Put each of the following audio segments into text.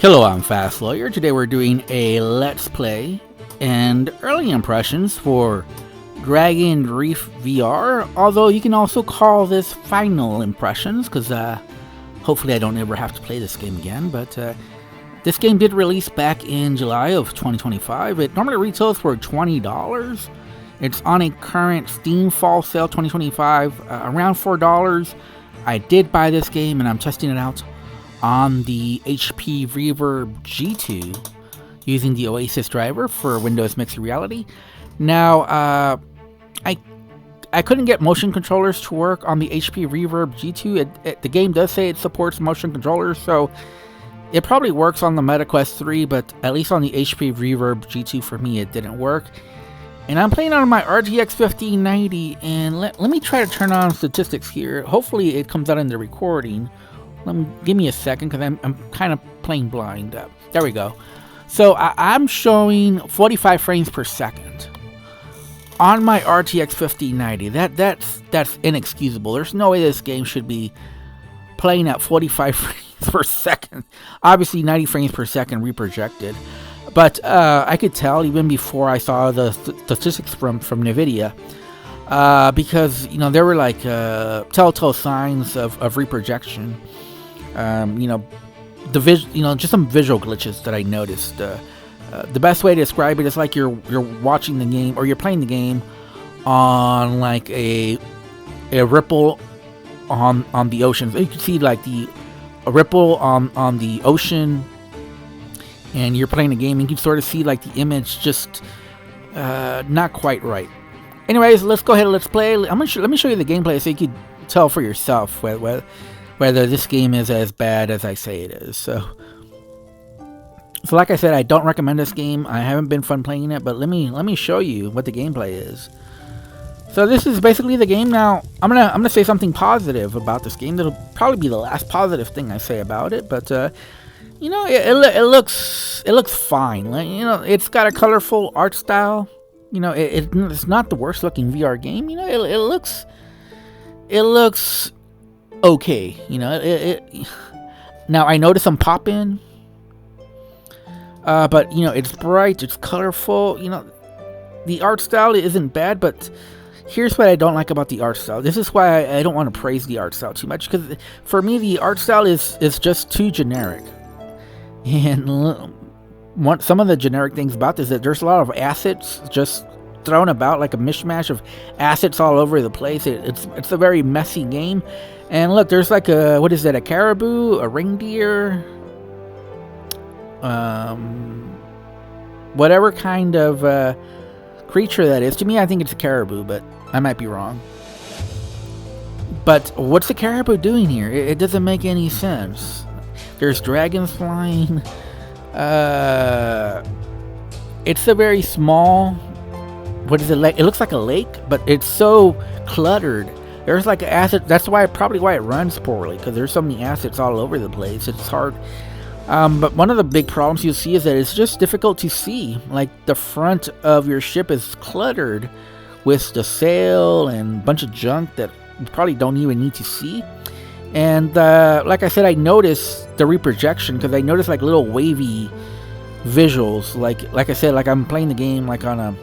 Hello, I'm Fast Lawyer. Today we're doing a Let's Play and early impressions for Dragon Reef VR, although you can also call this final impressions, because hopefully I don't ever have to play this game again, but this game did release back in July of 2025. It normally retails for $20. It's on a current Steam Fall Sale 2025, around $4. I did buy this game and I'm testing it out on the HP Reverb G2 using the Oasis driver for Windows Mixed Reality. Now, I couldn't get motion controllers to work on the HP Reverb G2. The game does say it supports motion controllers, so it probably works on the MetaQuest 3, but at least on the HP Reverb G2 for me it didn't work. And I'm playing on my RTX 1590, and let me try to turn on statistics here. Hopefully it comes out in the recording. Give me a second, because I'm kind of playing blind. There we go. So I'm showing 45 frames per second on my RTX 1590. That's inexcusable. There's no way this game should be playing at 45 frames per second. Obviously 90 frames per second reprojected. But I could tell even before I saw the statistics from NVIDIA, because there were like telltale signs of reprojection. Just some visual glitches that I noticed. The best way to describe it is like you're watching the game, or you're playing the game on like a ripple on the ocean. So you can see like a ripple on the ocean, and you're playing the game, and you can sort of see like the image just not quite right. Anyways, let's go ahead and let's play. Let me show you the gameplay so you can tell for yourself whether this game is as bad as I say it is. So like I said, I don't recommend this game. I haven't been fun playing it, but let me show you what the gameplay is. So this is basically the game. Now I'm gonna say something positive about this game. That'll probably be the last positive thing I say about it, but it looks fine. Like, it's got a colorful art style. It's not the worst looking VR game. It looks okay. Now I noticed some pop in, but it's bright, it's colorful. The art style isn't bad, but here's what I don't like about the art style. This is why I don't want to praise the art style too much, because for me the art style is just too generic. And some of the generic things about this is that there's a lot of assets just thrown about, like a mishmash of assets all over the place. It's a very messy game. And look, there's like a caribou, a reindeer, whatever kind of creature that is. To me, I think it's a caribou, but I might be wrong. But what's the caribou doing here? It doesn't make any sense. There's dragons flying. It's a very small, what is it like? It looks like a lake, but it's so cluttered. There's like assets. That's probably why it runs poorly, because there's so many assets all over the place. It's hard. But one of the big problems you'll see is that it's just difficult to see. Like, the front of your ship is cluttered with the sail and a bunch of junk that you probably don't even need to see. And like I said, I noticed the reprojection, because I noticed like little wavy visuals. Like I said, like I'm playing the game like on a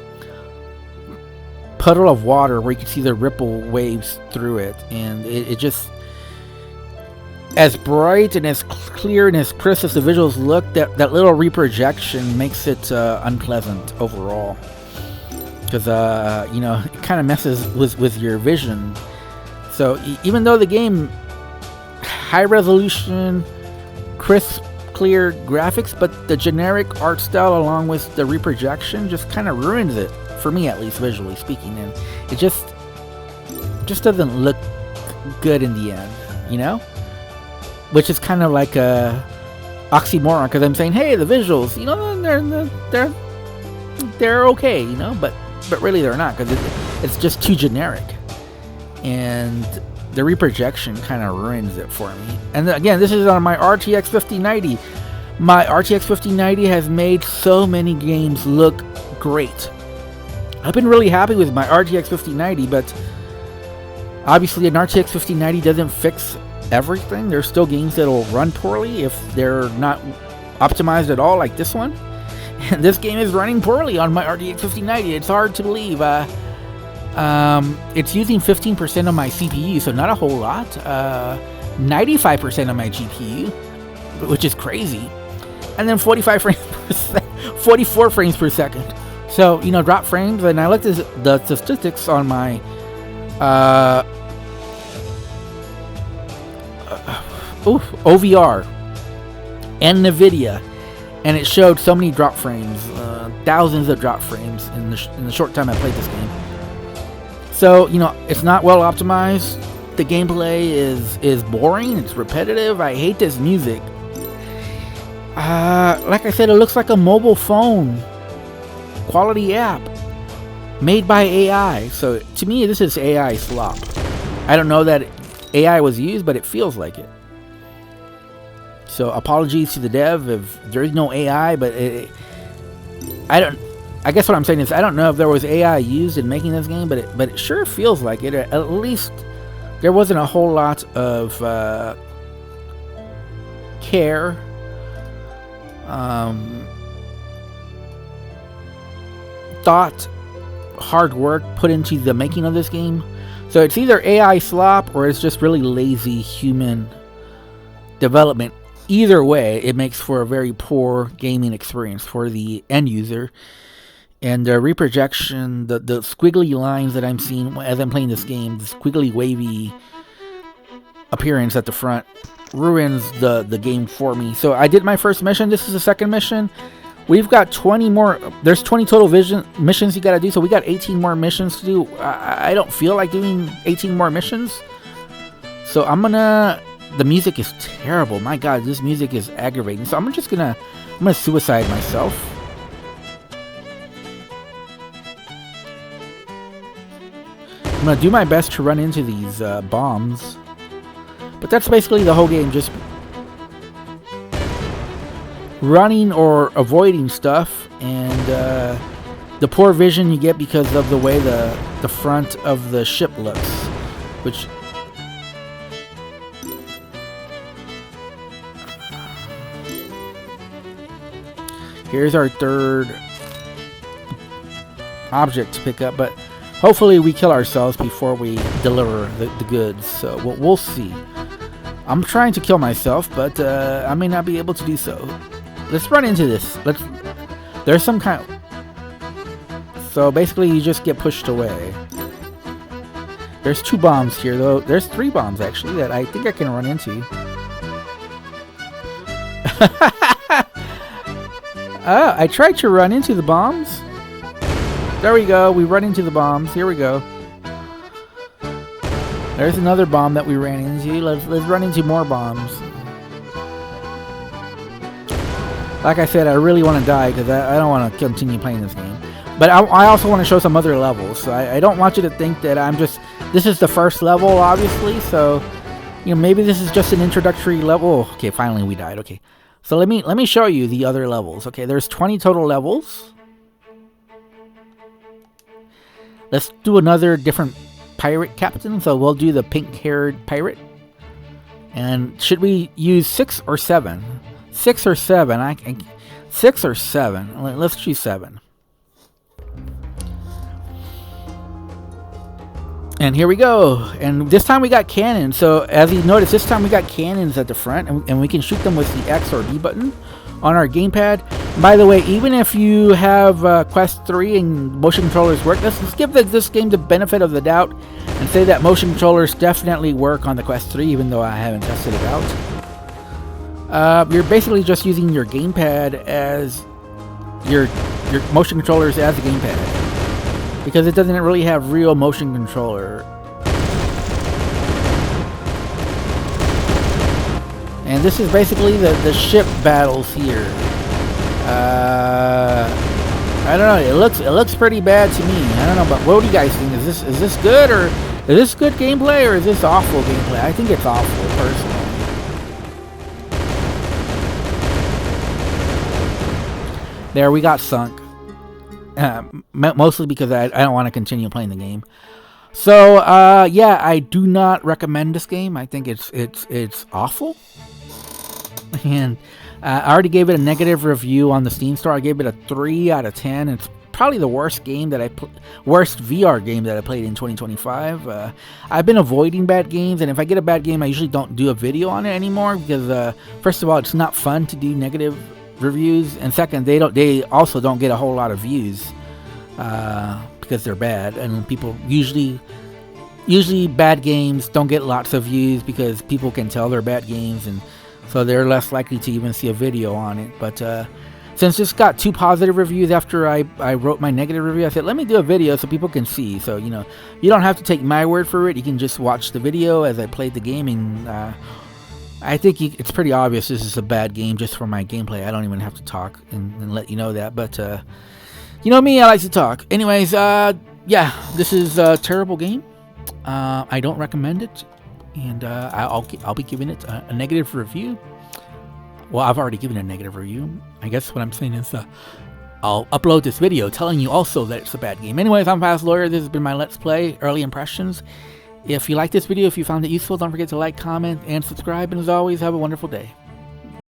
puddle of water where you can see the ripple waves through it, and it just, as bright and as clear and as crisp as the visuals look, that little reprojection makes it unpleasant overall, because it kind of messes with your vision. So even though the game, high resolution, crisp, clear graphics, but the generic art style along with the reprojection just kind of ruins it, for me at least, visually speaking. And it just doesn't look good in the end, which is kind of like a oxymoron, because I'm saying, hey, the visuals, they're okay, but really they're not, because it's just too generic, and the reprojection kind of ruins it for me. And again, this is on my RTX 5090. My RTX 5090 has made so many games look great. I've been really happy with my RTX 5090, but obviously an RTX 5090 doesn't fix everything. There's still games that'll run poorly if they're not optimized at all like this one. And this game is running poorly on my RTX 5090. It's hard to believe. It's using 15% of my CPU, so not a whole lot. 95% of my GPU, which is crazy. And then 45 frames per second, 44 frames per second. So, you know, drop frames. And I looked at the statistics on my OVR and NVIDIA, and it showed so many drop frames, thousands of drop frames in the short time I played this game. So, you know, it's not well optimized. The gameplay is boring. It's repetitive. I hate this music. Like I said, it looks like a mobile phone quality app made by AI. So to me, this is AI slop. I don't know that AI was used, but it feels like it. So apologies to the dev if there is no AI, but I guess what I'm saying is I don't know if there was AI used in making this game, but it sure feels like it. At least there wasn't a whole lot of care, thought, hard work put into the making of this game. So it's either AI slop or it's just really lazy human development. Either way, it makes for a very poor gaming experience for the end user. And the reprojection, the squiggly lines that I'm seeing as I'm playing this game, the squiggly wavy appearance at the front ruins the game for me. So I did my first mission. This is the second mission. We've got 20 more. There's 20 total missions you got to do. So we got 18 more missions to do. I don't feel like doing 18 more missions. So I'm gonna. The music is terrible. My God, this music is aggravating. So I'm gonna suicide myself. I'm gonna do my best to run into these bombs. But that's basically the whole game, just running or avoiding stuff, and the poor vision you get because of the way the front of the ship looks, which here's our third object to pick up, but hopefully we kill ourselves before we deliver the goods, so we'll see. I'm trying to kill myself, but I may not be able to do so. Let's run into this. There's some kind of... So basically you just get pushed away. There's 2 bombs here, though. There's 3 bombs, actually, that I think I can run into. I tried to run into the bombs. There we go. We run into the bombs. Here we go. There's another bomb that we ran into. Let's run into more bombs. Like I said, I really want to die because I don't want to continue playing this game. But I also want to show some other levels. So I don't want you to think that I'm just... This is the first level, obviously. So, you know, maybe this is just an introductory level. Okay, finally we died. Okay. So let me show you the other levels. Okay, there's 20 total levels. Let's do another different pirate captain. So we'll do the pink-haired pirate. And should we use 6 or 7? 6 or 7? 6 or 7? Let's choose 7. And here we go. And this time we got cannons. So as you notice, this time we got cannons at the front, and we can shoot them with the X or B button on our gamepad. By the way, even if you have Quest 3 and motion controllers work, let's give this game the benefit of the doubt and say that motion controllers definitely work on the Quest 3, even though I haven't tested it out. You're basically just using your gamepad as your motion controllers as a gamepad, because it doesn't really have real motion controller. And this is basically the ship battles here. I don't know. It looks pretty bad to me. I don't know, but what do you guys think? Is this good, or is this good gameplay, or is this awful gameplay? I think it's awful, personally. There, we got sunk. Mostly because I don't want to continue playing the game. So yeah, I do not recommend this game. I think it's awful. And I already gave it a negative review on the Steam store. I gave it a 3 out of 10. It's probably the worst game that worst VR game that I played in 2025. I've been avoiding bad games, and if I get a bad game, I usually don't do a video on it anymore because first of all, it's not fun to do negative reviews, and second, they also don't get a whole lot of views because they're bad, and people usually bad games don't get lots of views because people can tell they're bad games, and so they're less likely to even see a video on it. But since it's got 2 positive reviews after I wrote my negative review, I said, let me do a video so people can see. So, you don't have to take my word for it. You can just watch the video as I played the game. And I think it's pretty obvious this is a bad game just for my gameplay. I don't even have to talk and let you know that. But, you know me, I like to talk. Anyways, yeah, this is a terrible game. I don't recommend it. And I'll be giving it a negative review. Well, I've already given a negative review. I guess what I'm saying is I'll upload this video telling you also that it's a bad game. Anyways, I'm Fast Lawyer. This has been my Let's Play Early Impressions. If you like this video, if you found it useful, don't forget to like, comment, and subscribe. And as always, have a wonderful day.